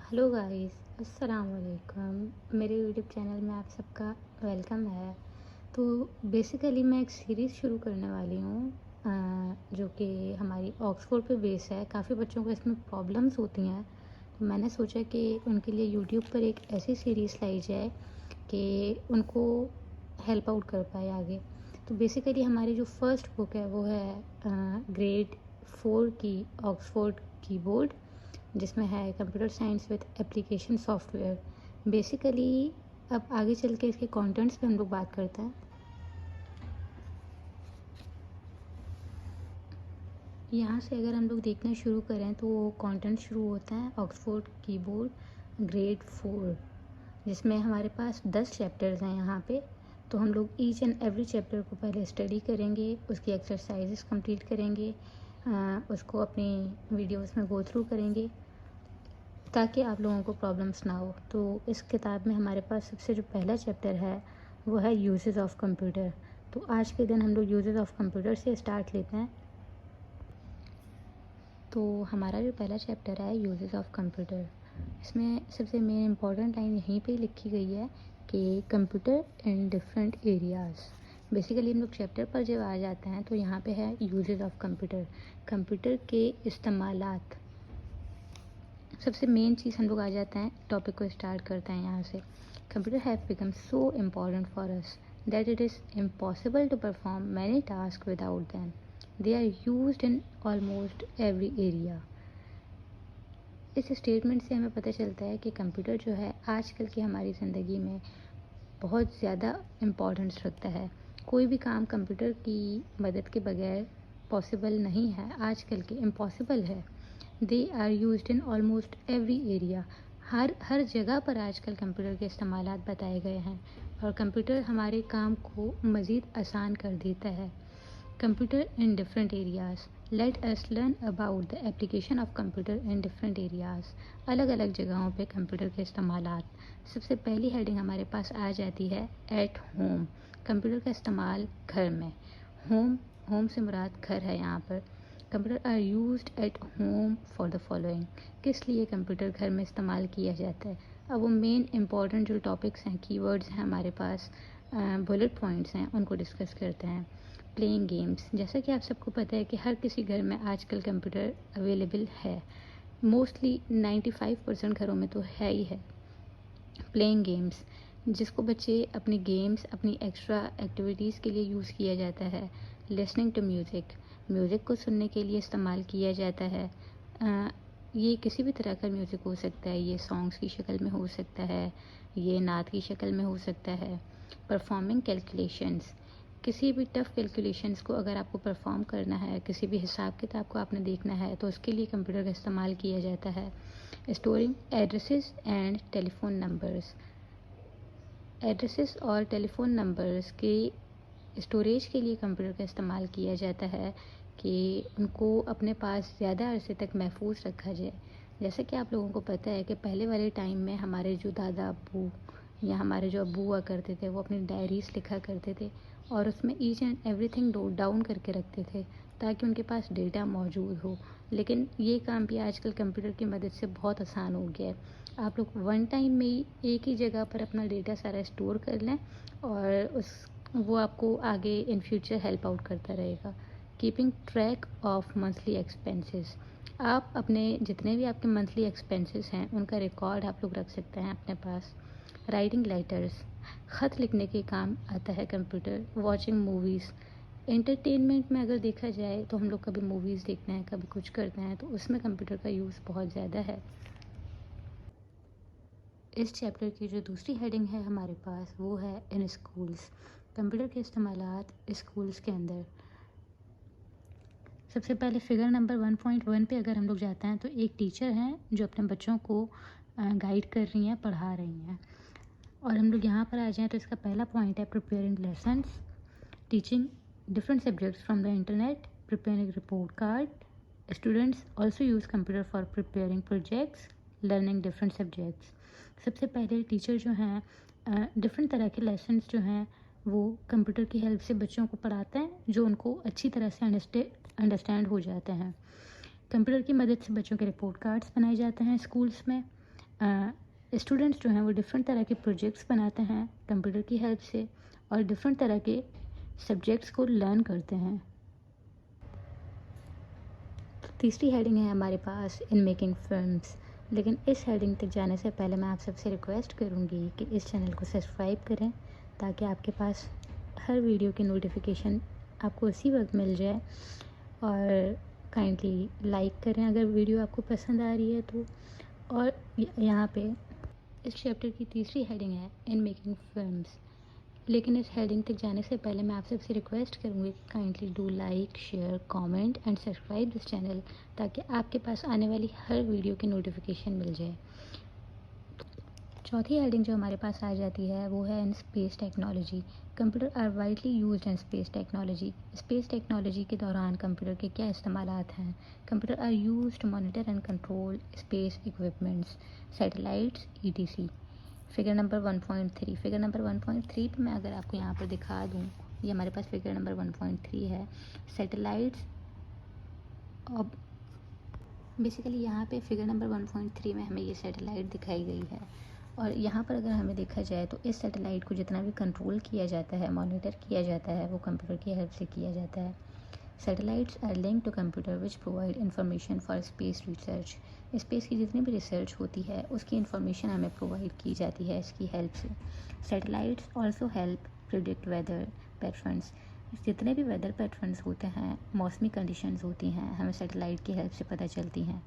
Hello guys, अस्सलाम वालेकुम। मेरे यूट्यूब चैनल में आप सबका वेलकम है। तो बेसिकली मैं एक सीरीज़ शुरू करने वाली हूँ जो कि हमारी ऑक्सफोर्ड पे बेस है। काफ़ी बच्चों को इसमें प्रॉब्लम्स होती हैं, तो मैंने सोचा कि उनके लिए यूट्यूब पर एक ऐसी सीरीज़ लाई जाए कि उनको हेल्प आउट कर पाए आगे। तो बेसिकली हमारी जो फर्स्ट बुक है वो है ग्रेड 4 की ऑक्सफोर्ड कीबोर्ड, जिसमें है computer science with application software. Basically अब आगे चल के इसके कंटेंट्स पे हम लोग बात करते हैं। यहाँ से अगर हम लोग देखना शुरू करें तो कंटेंट शुरू होता है ऑक्सफोर्ड कीबोर्ड ग्रेड 4, जिसमें हमारे पास 10 चैप्टर्स हैं यहाँ पे। तो हम लोग ईच एंड एवरी चैप्टर को पहले स्टडी करेंगे, उसकी एक्सरसाइजेस कंप्लीट करेंगे, उसको अपनी वीडियोस में गो थ्रू करेंगे ताकि आप लोगों को प्रॉब्लम्स ना हो। तो इस किताब में हमारे पास सबसे जो पहला चैप्टर है वो है यूजेस ऑफ कंप्यूटर। तो आज के दिन हम लोग यूजेस ऑफ कंप्यूटर से स्टार्ट लेते हैं। तो हमारा जो पहला चैप्टर है यूजेस ऑफ कंप्यूटर, इसमें सबसे मेन इम्पॉर्टेंट लाइन यहीं पे लिखी गई है कि computer in different areas. Basically हम लोग चैप्टर पर जब आ जाते हैं तो यहाँ पे है यूजेस ऑफ कंप्यूटर, कंप्यूटर के इस्तेमालात। सबसे मेन चीज़ हम लोग आ जाते हैं, टॉपिक को स्टार्ट करते हैं यहाँ से। Computer have become so important for us that it is impossible to perform many task without them. They are used in almost every area. इस स्टेटमेंट से हमें पता चलता है कि कंप्यूटर जो है आजकल की हमारी ज़िंदगी में बहुत ज़्यादा इम्पोर्टेंस रखता है। कोई भी काम कंप्यूटर की मदद के बगैर पॉसिबल नहीं है, आजकल के इम्पॉसिबल है। They are used in almost every area. हर जगह पर आजकल कंप्यूटर के इस्तेमालात बताए गए हैं और कंप्यूटर हमारे काम को मज़ीद आसान कर देता है। Computer in different areas, let us learn about the application of computer in different areas. अलग अलग जगहों पे कंप्यूटर के इस्तेमालात। सबसे पहली हेडिंग हमारे पास आ जाती है एट होम। कंप्यूटर का इस्तेमाल घर में। होम से मुराद घर है यहाँ पर। Computer are used at home for the following. किस लिए कंप्यूटर घर में इस्तेमाल किया जाता है? अब वो मेन इंपॉर्टेंट जो टॉपिक्स हैं, कीवर्ड्स हैं हमारे पास, बुलेट पॉइंट्स हैं, उनको डिस्कस करते हैं। प्लेइंग गेम्स, जैसा कि आप सबको पता है कि हर किसी घर में आजकल कंप्यूटर अवेलेबल है, मोस्टली 95% घरों में तो है ही है। प्लेइंग गेम्स, जिसको बच्चे अपनी गेम्स, अपनी एक्स्ट्रा एक्टिविटीज़ के लिए यूज़ किया जाता है। लिसनिंग टू म्यूज़िक, म्यूज़िक को सुनने के लिए इस्तेमाल किया जाता है। ये किसी भी तरह का म्यूज़िक हो सकता है, ये सॉन्ग्स की शक्ल में हो सकता है, ये नात की शक्ल में हो सकता है। परफॉर्मिंग कैलकुलेशंस, किसी भी टफ़ कैलकुलेशंस को अगर आपको परफॉर्म करना है, किसी भी हिसाब किताब को आपने देखना है, तो उसके लिए कंप्यूटर का इस्तेमाल किया जाता है। Storing addresses and telephone numbers, addresses और टेलीफोन नंबर्स के स्टोरेज के लिए कंप्यूटर का इस्तेमाल किया जाता है कि उनको अपने पास ज़्यादा अरसे तक महफूज रखा जाए। जैसे कि आप लोगों को पता है कि पहले वाले टाइम में हमारे जो दादा अब्बू या हमारे जो अब्बू हुआ करते थे, वो अपनी डायरीज़ लिखा करते थे और उसमें each and everything note down करके रखते थे ताकि उनके पास डेटा मौजूद हो। लेकिन ये काम भी आजकल कंप्यूटर की मदद से बहुत आसान हो गया है। आप लोग वन टाइम में ही एक ही जगह पर अपना डेटा सारा स्टोर कर लें और वो आपको आगे इन फ्यूचर हेल्प आउट करता रहेगा। Keeping track of monthly expenses, आप अपने जितने भी आपके मंथली एक्सपेंसेस हैं उनका रिकॉर्ड आप लोग रख सकते हैं अपने पास। राइटिंग लेटर्स, ख़त लिखने के काम आता है कंप्यूटर। वॉचिंग मूवीज़, एंटरटेनमेंट में अगर देखा जाए तो हम लोग कभी मूवीज़ देखते हैं, कभी कुछ करते हैं, तो उसमें कंप्यूटर का यूज़ बहुत ज़्यादा है। इस चैप्टर की जो दूसरी हेडिंग है हमारे पास वो है इन स्कूल्स, कंप्यूटर के इस्तेमालात स्कूल्स के अंदर। सबसे पहले फिगर नंबर 1.1 पे अगर हम लोग जाते हैं तो एक टीचर हैं जो अपने बच्चों को गाइड कर रही हैं, पढ़ा रही हैं। और हम लोग यहाँ पर आ जाएँ तो इसका पहला पॉइंट है preparing lessons, teaching different subjects from the internet, preparing report card. Students also use computer for preparing projects, learning different subjects. सबसे पहले टीचर जो हैं डिफरेंट तरह के लेसन्स जो हैं वो कंप्यूटर की हेल्प से बच्चों को पढ़ाते हैं, जो उनको अच्छी तरह से अंडरस्टैंड हो जाते हैं। कंप्यूटर की मदद से बच्चों के रिपोर्ट कार्ड्स बनाए जाते हैं स्कूल्स में। اسٹوڈنٹس جو ہیں وہ ڈفرینٹ طرح کے پروجیکٹس بناتے ہیں کمپیوٹر کی ہیلپ سے اور ڈفرینٹ طرح کے سبجیکٹس کو لرن کرتے ہیں. تیسری ہیڈنگ ہے ہمارے پاس ان میکنگ فلمس. لیکن اس ہیڈنگ تک جانے سے پہلے میں آپ سب سے ریکویسٹ کروں گی کہ اس چینل کو سبسکرائب کریں تاکہ آپ کے پاس ہر ویڈیو کی نوٹیفیکیشن آپ کو اسی وقت مل جائے. اور کائنڈلی لائک کریں اگر ویڈیو آپ کو پسند آ رہی ہے تو. اور یہاں پہ اس چیپٹر کی تیسری ہیڈنگ ہے ان میکنگ فلمس. لیکن اس ہیڈنگ تک جانے سے پہلے میں آپ سب سے ریکویسٹ کروں گی کہ kindly do like share comment and subscribe this channel تاکہ آپ کے پاس آنے والی ہر ویڈیو کی نوٹیفیکیشن مل جائے. چوتھی ہیڈنگ جو ہمارے پاس آ جاتی ہے وہ ہے in space technology. Computer are widely used in space technology. Space technology کے دوران کمپیوٹر کے کیا استعمالات ہیں؟ Computer are used to monitor and control space equipments satellites ETC. Figure number 1.3. Figure number 1.3 پہ میں اگر آپ کو یہاں پر دکھا دوں، یہ ہمارے پاس فگر نمبر 1.3 ہے. سیٹلائٹس. اب بیسیکلی یہاں پہ فگر نمبر 1.3 میں ہمیں یہ سیٹلائٹ دکھائی گئی ہے. اور یہاں پر اگر ہمیں دیکھا جائے تو اس سیٹلائٹ کو جتنا بھی کنٹرول کیا جاتا ہے، مانیٹر کیا جاتا ہے، وہ کمپیوٹر کی ہیلپ سے کیا جاتا ہے. Satellites are link to computer which provide information for space research. Space کی جتنی بھی ریسرچ ہوتی ہے اس کی انفارمیشن ہمیں پرووائڈ کی جاتی ہے اس کی ہیلپ سے. Satellites also help predict weather patterns. جتنے بھی ویدر پیٹرنس ہوتے ہیں، موسمی کنڈیشنز ہوتی ہیں، ہمیں سیٹلائٹ کی ہیلپ سے پتہ چلتی ہیں.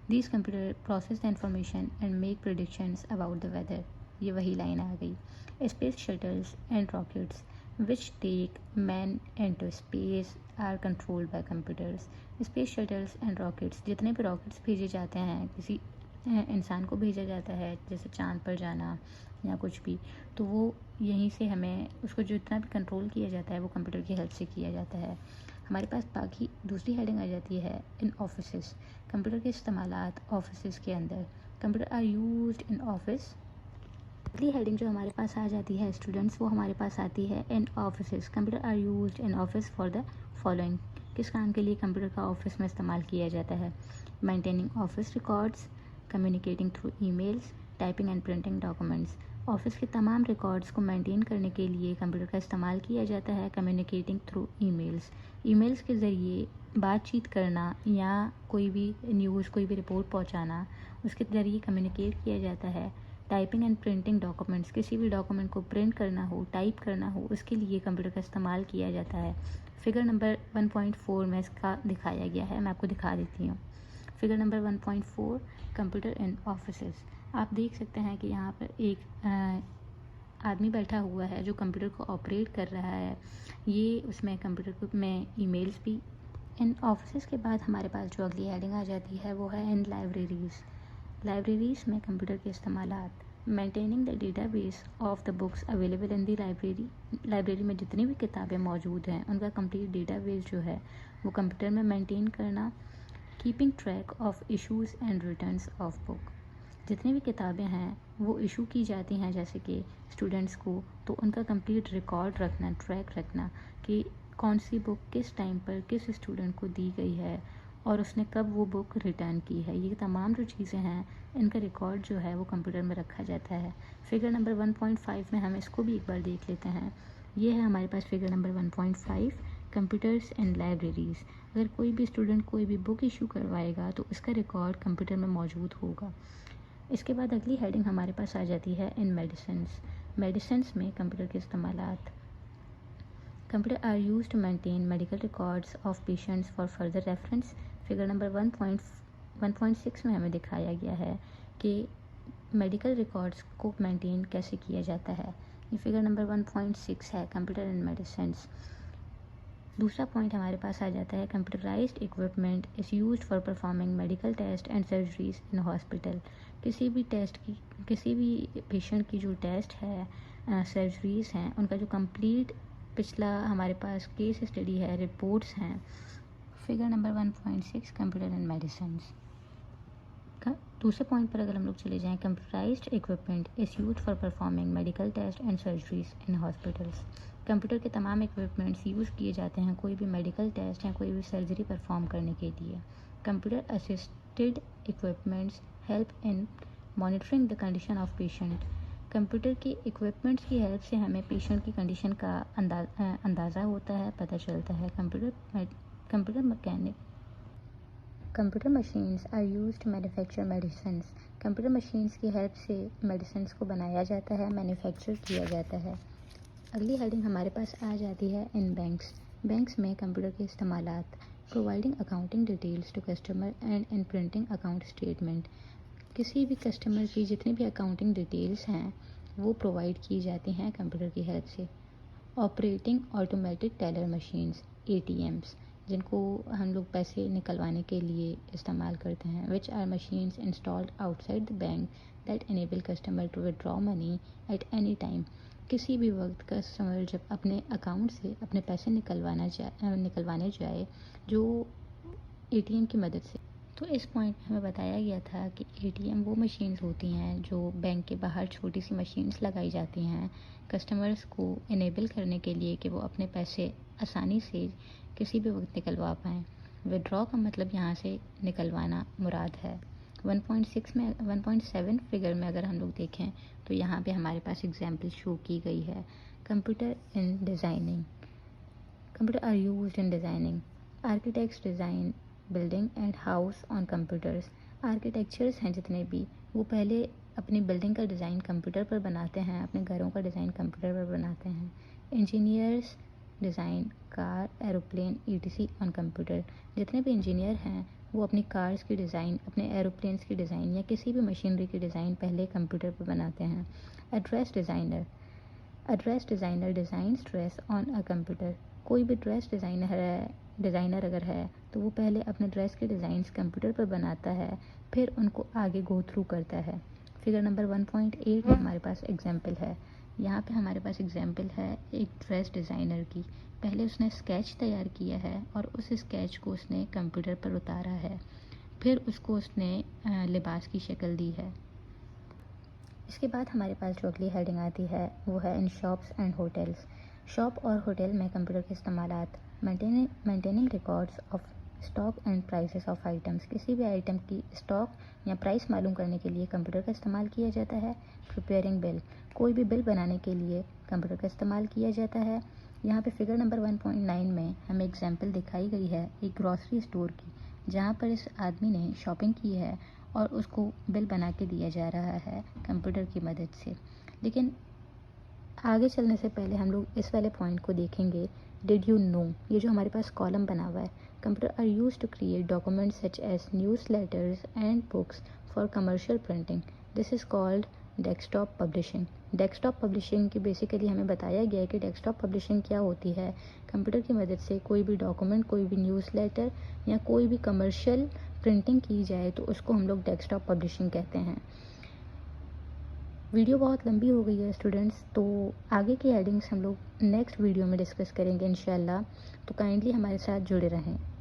These computer process the information and make predictions about the weather. یہ وہی لائن آ گئی. Space shuttles and rockets which take men into space are controlled by computers. Space shuttles and rockets, جتنے بھی راکٹس بھیجے جاتے ہیں، کسی انسان کو بھیجا جاتا ہے جیسے چاند پر جانا یا کچھ بھی، تو وہ یہیں سے ہمیں اس کو جتنا بھی کنٹرول کیا جاتا ہے وہ کمپیوٹر کی ہیلپ سے کیا جاتا ہے. ہمارے پاس باقی دوسری ہیڈنگ آ جاتی ہے ان آفیسز. کمپیوٹر کے استعمالات آفیسز کے اندر. Computer are used in office. اگلی ہیڈنگ جو ہمارے پاس آ جاتی ہے اسٹوڈنٹس، وہ ہمارے پاس آتی ہے in offices. Computer are used in office for the following. کس کام کے لیے کمپیوٹر کا آفس میں استعمال کیا جاتا ہے؟ Maintaining office records, communicating through emails, typing and printing documents. Office کے تمام ریکارڈس کو مینٹین کرنے کے لیے کمپیوٹر کا استعمال کیا جاتا ہے. کمیونیکیٹنگ تھرو ای میلس. ای میلس کے ذریعے بات چیت کرنا یا کوئی بھی نیوز، کوئی بھی رپورٹ پہنچانا، اس کے ذریعے کمیونیکیٹ کیا جاتا ہے. Typing and printing documents. کسی بھی ڈاکومنٹ کو پرنٹ کرنا ہو، ٹائپ کرنا ہو، اس کے لیے کمپیوٹر کا استعمال کیا جاتا ہے. فگر نمبر 1.4 میں اس کا دکھایا گیا ہے، میں آپ کو دکھا دیتی ہوں. فگر نمبر 1.4 کمپیوٹر ان آفیسز. آپ دیکھ سکتے ہیں کہ یہاں پر ایک آدمی بیٹھا ہوا ہے جو کمپیوٹر کو آپریٹ کر رہا ہے. یہ اس میں کمپیوٹر میں ای میلز بھی. ان آفیسز کے بعد ہمارے پاس جو اگلی ہیڈنگ آ جاتی ہے وہ ہے ان لائبریریز. لائبریریز میں کمپیوٹر کے استعمالات. Maintaining the database of the books available in the library. Library میں جتنی بھی کتابیں موجود ہیں ان کا کمپلیٹ ڈیٹا بیس جو ہے وہ کمپیوٹر میں مینٹین کرنا. Keeping track of issues and returns of book. جتنی بھی کتابیں ہیں وہ ایشو کی جاتی ہیں جیسے کہ اسٹوڈنٹس کو، تو ان کا کمپلیٹ ریکارڈ رکھنا، ٹریک رکھنا کہ کون سی بک کس ٹائم پر کس اسٹوڈنٹ کو دی گئی ہے اور اس نے کب وہ بک ریٹرن کی ہے. یہ تمام جو چیزیں ہیں ان کا ریکارڈ جو ہے وہ کمپیوٹر میں رکھا جاتا ہے. فگر نمبر 1.5 میں ہم اس کو بھی ایک بار دیکھ لیتے ہیں. یہ ہے ہمارے پاس figure number 1.5 computers and libraries. اگر کوئی بھی اسٹوڈنٹ کوئی بھی بک ایشو کروائے گا تو اس کا ریکارڈ کمپیوٹر میں موجود ہوگا. اس کے بعد اگلی ہیڈنگ ہمارے پاس آ جاتی ہے ان میڈیسنس. میڈیسنس میں کمپیوٹر کے استعمالات. Computer are use to maintain medical records of patients for further reference. Figure number 1.6 میں ہمیں دکھایا گیا ہے کہ میڈیکل ریکارڈس کو مینٹین کیسے کیا جاتا ہے. یہ فگر نمبر 1.6 ہے کمپیوٹر ان میڈیسنس. دوسرا پوائنٹ ہمارے پاس آ جاتا ہے computerised equipment is used for performing medical test and surgeries in hospital. کسی بھی ٹیسٹ کی، کسی بھی پیشنٹ کی جو ٹیسٹ ہے، سرجریز ہیں، ان کا جو کمپلیٹ پچھلا ہمارے پاس کیس اسٹڈی ہے، رپورٹس ہیں. Figure number 1.6 computer in medicines. دوسرے پوائنٹ پر اگر ہم لوگ چلے جائیں، computerised equipment is used for performing medical test and surgeries in hospitals. Computer کے تمام اکوپمنٹس یوز کیے جاتے ہیں کوئی بھی میڈیکل ٹیسٹ یا کوئی بھی سرجری پرفارم کرنے کے لیے. Computer assisted equipments help in monitoring the condition of patient. Computer की इक्विपमेंट्स की हेल्प से हमें पेशेंट की कंडीशन का अंदाज़ा होता है, पता चलता है। Computer mechanic computer machines are used to manufacture medicines. Computer machines की हेल्प से मेडिसिन्स को बनाया जाता है, मैन्युफैक्चर किया जाता है। अगली हेडिंग हमारे पास आ जाती है इन बैंक्स। बैंक्स में कंप्यूटर के इस्तेमालात, providing accounting details to customer and in printing account statement. किसी भी कस्टमर की जितनी भी अकाउंटिंग डिटेल्स हैं वो प्रोवाइड की जाती हैं कंप्यूटर की हेल्प से। Operating automatic teller machines, ATMs, जिनको हम लोग पैसे निकलवाने के लिए इस्तेमाल करते हैं, which are machines installed outside the bank that enable customer to withdraw money at any time. किसी भी वक्त कस्टमर जब अपने अकाउंट से अपने पैसे निकलवाने जाए जो ATM की मदद से। तो इस पॉइंट में हमें बताया गया था कि ATM वो मशीन्स होती हैं जो बैंक के बाहर छोटी सी मशीन्स लगाई जाती हैं कस्टमर्स को इनेबल करने के लिए कि वो अपने पैसे आसानी से किसी भी वक्त निकलवा पाएँ। विड्रॉ का मतलब यहाँ से निकलवाना मुराद है। 1.7 फिगर में अगर हम लोग देखें तो यहाँ पे हमारे पास एग्जाम्पल शो की गई है। Computer in designing, computer are used in designing. Architects design building and house on computers. Architectures हैं जितने भी, वो पहले अपनी बिल्डिंग का डिज़ाइन कंप्यूटर पर बनाते हैं, अपने घरों का डिज़ाइन कंप्यूटर पर बनाते हैं। Engineers design car, aeroplane ETC on computer. जितने भी इंजीनियर हैं वो अपनी कार्स की डिज़ाइन, अपने एरोप्लेन्स की डिज़ाइन या किसी भी मशीनरी की डिज़ाइन पहले कंप्यूटर पर बनाते हैं। Address designer designs dress on a computer. कोई भी ड्रेस डिज़ाइनर अगर है तो वो पहले अपने ड्रेस के डिज़ाइंस कंप्यूटर पर बनाता है, फिर उनको आगे गो थ्रू करता है। फिगर नंबर 1.8 में हमारे पास एग्जाम्पल है। यहाँ पे हमारे पास एग्जाम्पल है एक ड्रेस डिज़ाइनर की। पहले उसने स्केच तैयार किया है और उस स्केच को उसने कंप्यूटर पर उतारा है, फिर उसको उसने लिबास की शक्ल दी है। इसके बाद हमारे पास जो अगली हेडिंग आती है वो है in shops and hotels. Shop और होटल में कंप्यूटर के इस्तेमालात, maintaining records of stock and prices of items. किसी भी आइटम की स्टॉक या प्राइस मालूम करने के लिए कंप्यूटर का इस्तेमाल किया जाता है। प्रिपेयरिंग बिल, कोई भी बिल बनाने के लिए कंप्यूटर का इस्तेमाल किया जाता है। यहाँ पे फिगर नंबर 1.9 में हमें एग्जाम्पल दिखाई गई है एक ग्रॉसरी स्टोर की, जहाँ पर इस आदमी ने शॉपिंग की है और उसको बिल बना के दिया जा रहा है कंप्यूटर की मदद से। लेकिन आगे चलने से पहले हम लोग इस वाले पॉइंट को देखेंगे। डिड यू नो, ये जो हमारे पास कॉलम बना हुआ है, computer are used to create documents such as newsletters and books for commercial printing. This is called desktop publishing. Desktop publishing की बेसिकली हमें बताया गया है कि डेस्कटॉप पब्लिशिंग क्या होती है। कंप्यूटर की मदद से कोई भी डॉक्यूमेंट, कोई भी न्यूज़ लेटर या कोई भी कमर्शियल प्रिंटिंग की जाए तो उसको हम लोग डेस्कटॉप पब्लिशिंग कहते हैं। वीडियो बहुत लंबी हो गई है स्टूडेंट्स, तो आगे की हेडिंग्स हम लोग नेक्स्ट वीडियो में डिस्कस करेंगे इंशाल्लाह। तो काइंडली हमारे साथ जुड़े रहें।